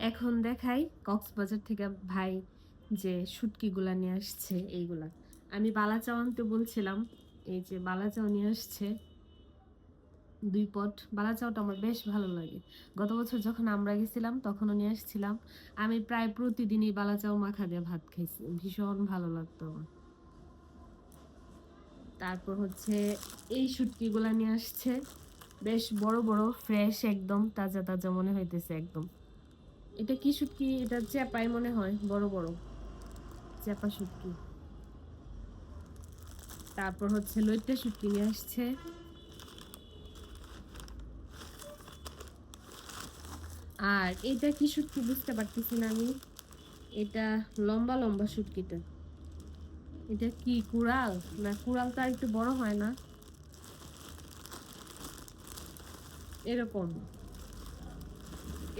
এখন দেখাই কক্সবাজার থেকে ভাই যে শুটকিগুলা নিয়ে আসছে এইগুলা। আমি বালাচাও আনতে বলছিলাম, এই যে বালাচাও নিয়ে আসছে 2 পট। বালাচাওটা আমার বেশ ভালো লাগে। গত বছর যখন আমরা গেছিলাম তখনও নিয়ে আসছিলাম। আমি প্রায় প্রতিদিনই বালাচাও মাখা দিয়ে ভাত খাইছি, ভীষণ ভালো লাগতো আমার। তারপর হচ্ছে এই শুটকিগুলা নিয়ে আসছে, বেশ বড় বড়, ফ্রেশ, একদম তাজা তাজা মনে হইতেছে একদম। এটা কি শুটকি? এটা চেপাই মনে হয়, বড় বড় চেপা শুটকি। তারপর হচ্ছে লইট্টা শুটকি নিয়ে আসছে। আর এটা কি শুটকি বুঝতে পারতেছি না আমি। এটা লম্বা লম্বা শুটকিটা, এটা কি কুড়াল? না, কুড়ালটা একটু বড় হয় না এরকম।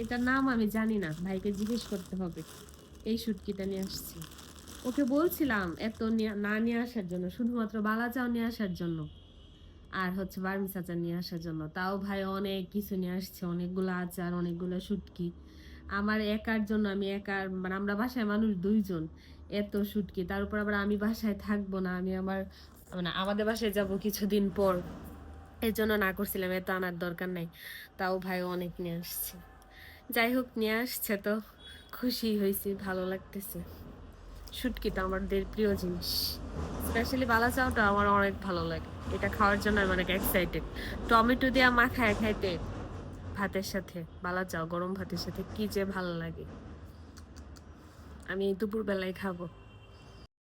এটার নাম আমি জানি না, ভাইকে জিজ্ঞেস করতে হবে। এই শুটকিটা নিয়ে আসছি। ওকে বলছিলাম এত না নিয়ে আসার জন্য, শুধুমাত্র বালাচাও নিয়ে আসার জন্য আর হচ্ছে বার্মিজ আচার নিয়ে আসার জন্য। তাও ভাই অনেক কিছু নিয়ে আসছে, অনেকগুলো আচার, অনেকগুলো শুটকি। আমার একার জন্য, আমি একার মানে আমরা বাসায় মানুষ 2 জন, এত শুটকি। তার উপর আবার আমি বাসায় থাকবো না, আমি আমার মানে আমাদের বাসায় যাব কিছুদিন পর, এর জন্য না করছিলাম, এত আনার দরকার নাই। তাও ভাই অনেক নিয়ে আসছে। যাই হোক, নিয়ে আসছে তো খুশি হয়েছি, ভালো লাগতেছে। শুটকিটা আমাদের প্রিয় জিনিস, স্পেশালি বালাচাওটা আমার অনেক ভালো লাগে। এটা খাওয়ার জন্য আমি অনেক এক্সাইটেড। টমেটো দিয়ে মাখায় খাইতে ভাতের সাথে, বালাচাও গরম ভাতের সাথে কি যে ভালো লাগে। আমি এই দুপুর বেলায় খাবো।